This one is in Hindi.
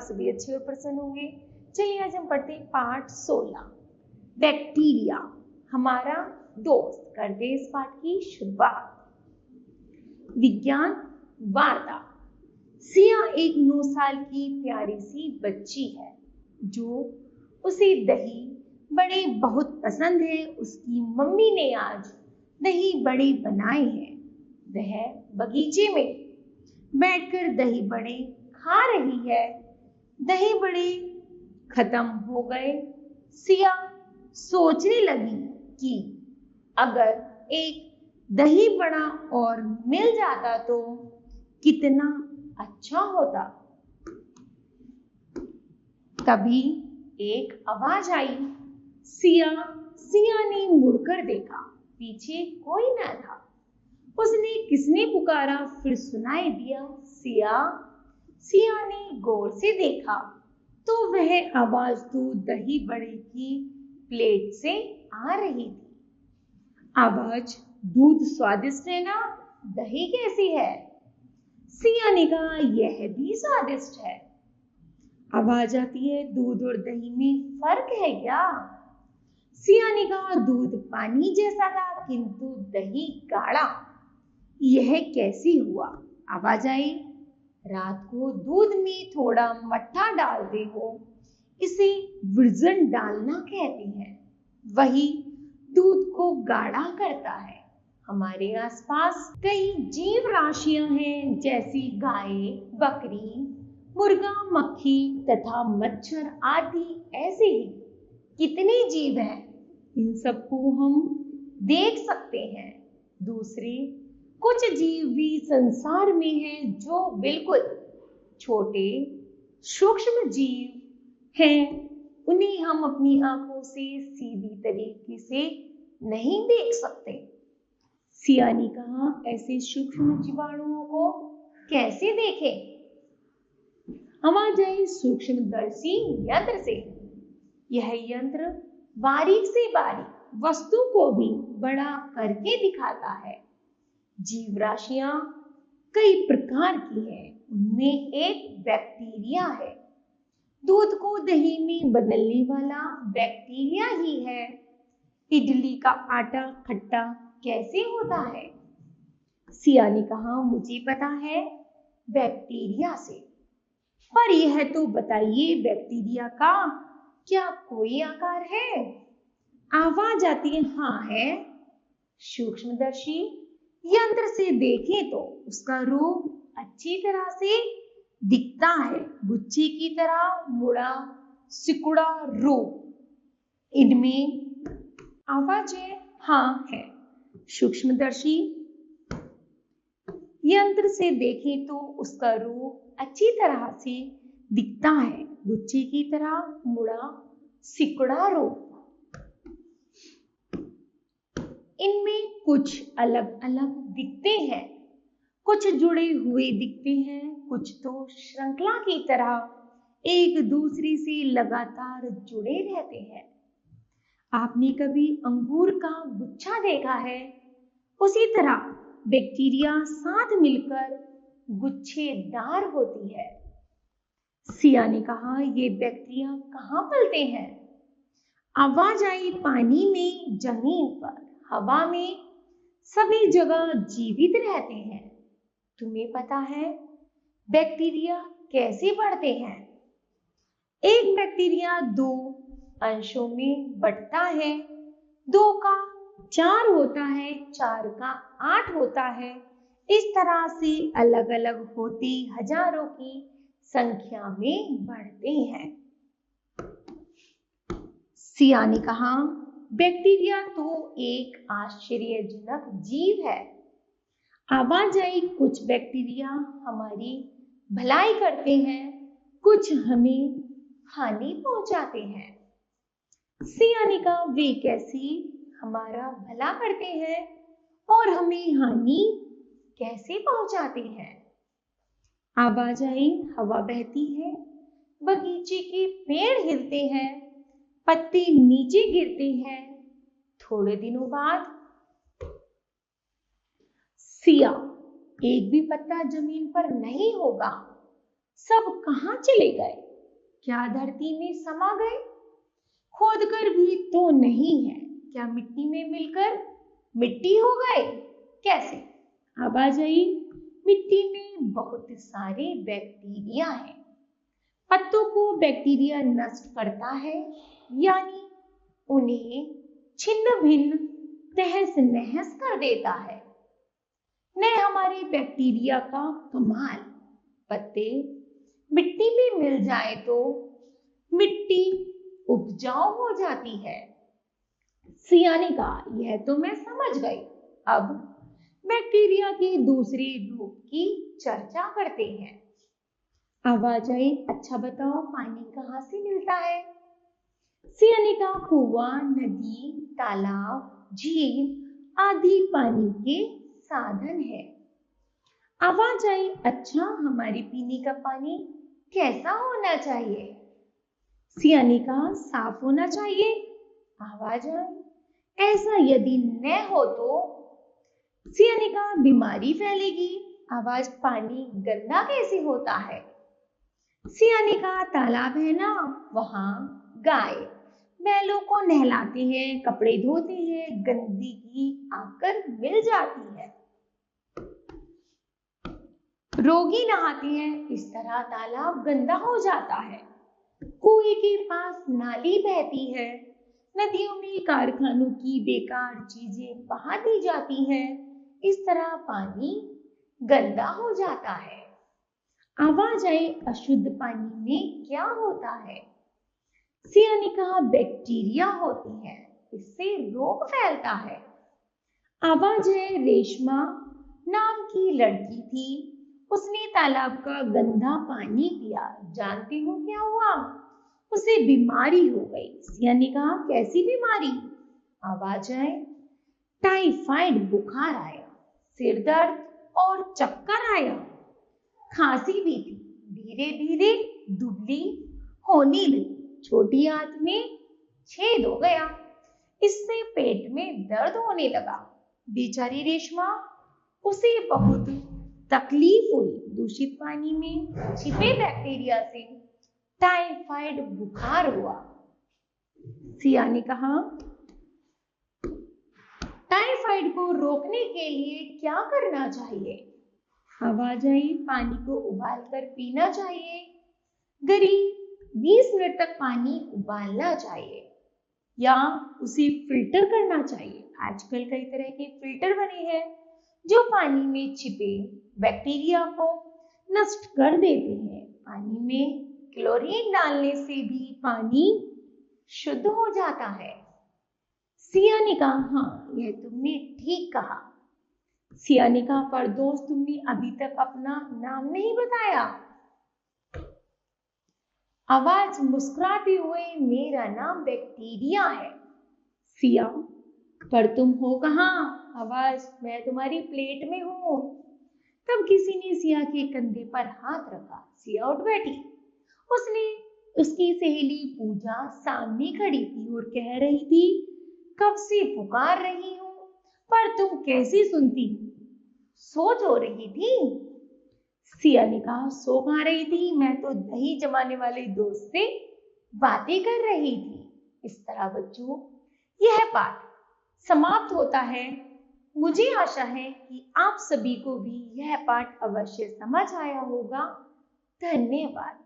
आप सभी अच्छे और प्रसन्न होंगे। चलिए आज हम पढ़ते हैं पाठ 16 बैक्टीरिया हमारा दोस्त। करते हैं इस पाठ की शुरुआत। विज्ञान वार्ता। सिया एक 9 साल की प्यारी सी बच्ची है जो उसे दही बड़े बहुत पसंद है। उसकी मम्मी ने आज दही बड़े बनाए हैं। वह बगीचे में बैठकर दही बड़े खा रही है। दही बड़े खत्म हो गए। सिया सोचने लगी कि अगर एक दही बड़ा और मिल जाता तो कितना अच्छा होता। तभी एक आवाज आई। सिया ने मुड़कर देखा, पीछे कोई न था। उसने किसने पुकारा फिर सुनाई दिया, सिया ने गौर से देखा तो वह आवाज तो दही बड़े की प्लेट से आ रही थी। आवाज, दूध स्वादिष्ट है ना, दही कैसी है? सिया ने कहा, यह भी स्वादिष्ट है। आवाज आती है, दूध और दही में फर्क है क्या? सिया ने कहा, दूध पानी जैसा था किंतु दही गाढ़ा। यह कैसे हुआ? आवाज आई, रात को दूध में थोड़ा मट्ठा डालते हो, इसे विरजन डालना कहते हैं। वही दूध को गाढ़ा करता है। हमारे आसपास कई जीव राशियां हैं जैसी गाय, बकरी, मुर्गा, मक्खी तथा मच्छर आदि। ऐसे ही कितने जीव हैं, इन सबको हम देख सकते हैं। दूसरे कुछ जीव भी संसार में हैं जो बिल्कुल छोटे सूक्ष्म जीव हैं। उन्हें हम अपनी आंखों से सीधी तरीके से नहीं देख सकते। सिया ने कहा, ऐसे सूक्ष्म जीवाणुओं को कैसे देखें? आवाज आई, सूक्ष्मदर्शी यंत्र से। यह यंत्र बारीक से बारीक वस्तु को भी बड़ा करके दिखाता है। जीव राशियां कई प्रकार की हैं। उनमें एक बैक्टीरिया है। दूध को दही में बदलने वाला बैक्टीरिया ही है। इडली का आटा खट्टा कैसे होता है? सिया ने कहा, मुझे पता है, बैक्टीरिया से। पर यह तो बताइए, बैक्टीरिया का क्या कोई आकार है? आवाज आती है, हाँ है। सूक्ष्मदर्शी यंत्र से देखें तो उसका रूप अच्छी तरह से दिखता है। गुच्छे की तरह मुड़ा सिकुड़ा रूप। इनमें आवाज है, हाँ है। सूक्ष्मदर्शी यंत्र से देखें तो उसका रूप अच्छी तरह से दिखता है। गुच्छे की तरह मुड़ा सिकुड़ा रूप। इनमें कुछ अलग अलग दिखते हैं, कुछ जुड़े हुए दिखते हैं, कुछ तो श्रृंखला की तरह एक दूसरे से लगातार जुड़े रहते हैं। आपने कभी अंगूर का गुच्छा देखा है? उसी तरह बैक्टीरिया साथ मिलकर गुच्छेदार होती है। सिया ने कहा, ये बैक्टीरिया कहाँ पलते हैं? आवाज आई, पानी में, जमीन पर, हवा में, सभी जगह जीवित रहते हैं। तुम्हें पता है बैक्टीरिया कैसे बढ़ते हैं? एक बैक्टीरिया 2 अंशों में बढ़ता है। 2 का 4 होता है, 4 का 8 होता है। इस तरह से अलग अलग होते हजारों की संख्या में बढ़ते हैं। सिया ने कहा, बैक्टीरिया तो एक आश्चर्यजनक जीव है। आवाज आई, कुछ बैक्टीरिया हमारी भलाई करते हैं, कुछ हमें हानि पहुंचाते हैं। सिया ने कहा, वे कैसे हमारा भला करते हैं और हमें हानि कैसे पहुंचाते हैं? आवाज आई, हवा बहती है, बगीचे के पेड़ हिलते हैं, पत्ते नीचे गिरते हैं। थोड़े दिनों बाद सिया, एक भी पत्ता जमीन पर नहीं होगा, सब कहां चले गए? क्या धरती में समा गए? खोदकर भी तो नहीं है, क्या मिट्टी में मिलकर मिट्टी हो गए? कैसे? आवाज आई, मिट्टी में बहुत सारे बैक्टीरिया हैं। पत्तों को बैक्टीरिया नष्ट करता है, यानी उन्हें छिन्न भिन्न तहस नहस कर देता है। न हमारे बैक्टीरिया का कमाल, पत्ते मिट्टी में मिल जाए तो मिट्टी उपजाऊ हो जाती है। सिया ने कहा, यह तो मैं समझ गई। अब बैक्टीरिया के दूसरे रूप की चर्चा करते हैं। आवाज आई, अच्छा बताओ पानी कहाँ से मिलता है? सिया ने कहा, कुआं, नदी, तालाब, झील आदि पानी के साधन है। आवाज आई, अच्छा हमारे पीने का पानी कैसा होना चाहिए? सिया ने कहा, साफ होना चाहिए। आवाज आई, ऐसा यदि न हो तो? सिया ने कहा, बीमारी फैलेगी। आवाज, पानी गंदा कैसे होता है? सिया ने कहा, तालाब है ना, वहां गाय बैलों को नहलाते हैं, कपड़े धोते हैं, गंदगी आकर मिल जाती है, रोगी नहाते हैं, इस तरह तालाब गंदा हो जाता है। कुएं के पास नाली बहती है, नदियों में कारखानों की बेकार चीजें बहा दी जाती हैं, इस तरह पानी गंदा हो जाता है। आवाज आई, अशुद्ध पानी में क्या होता है? सिया ने कहा, बैक्टीरिया होती हैं, इससे रोग फैलता है। आवाज है, रेशमा नाम की लड़की थी, उसने तालाब का गंदा पानी पिया, जानते हो क्या हुआ? उसे बीमारी हो गई। सिया ने कहा, कैसी बीमारी? आवाज आए, टाइफाइड बुखार आया, सिर दर्द और चक्कर आया, खांसी भी थी, धीरे धीरे दुबली होने लगी, छोटी आंत में छेद हो गया, इससे पेट में दर्द होने लगा। बेचारी रेशमा, उसे बहुत तकलीफ हुई, दूषित पानी में छिपे बैक्टीरिया से टाइफाइड बुखार हुआ। सिया ने कहा, टाइफाइड को रोकने के लिए क्या करना चाहिए? आवाज आई, पानी को उबालकर पीना चाहिए, करीब 20 मिनट तक पानी उबालना चाहिए या उसे फिल्टर करना चाहिए। आजकल कई तरह के फिल्टर बने हैं जो पानी में छिपे बैक्टीरिया को नष्ट कर देते हैं। पानी में क्लोरीन डालने से भी पानी शुद्ध हो जाता है। सिया ने कहा, हाँ यह तुमने ठीक कहा। सिया ने कहा, पर दोस्त तुमने अभी तक अपना नाम नहीं बताया। आवाज मुस्कुराते हुए, मेरा नाम बैक्टीरिया है। सिया, पर तुम हो कहाँ? आवाज, मैं तुम्हारी प्लेट में हूं। तब किसी ने सिया के कंधे पर हाथ रखा, सिया उठ बैठी। उसकी सहेली पूजा सामने खड़ी थी और कह रही थी, कब से पुकार रही हूं पर तुम कैसे सुनती? सो रही थी। सिया ने कहा, सो कहाँ रही थी, मैं तो दही जमाने वाले दोस्त से बातें कर रही थी। इस तरह बच्चों यह पाठ समाप्त होता है। मुझे आशा है कि आप सभी को भी यह पाठ अवश्य समझ आया होगा। धन्यवाद।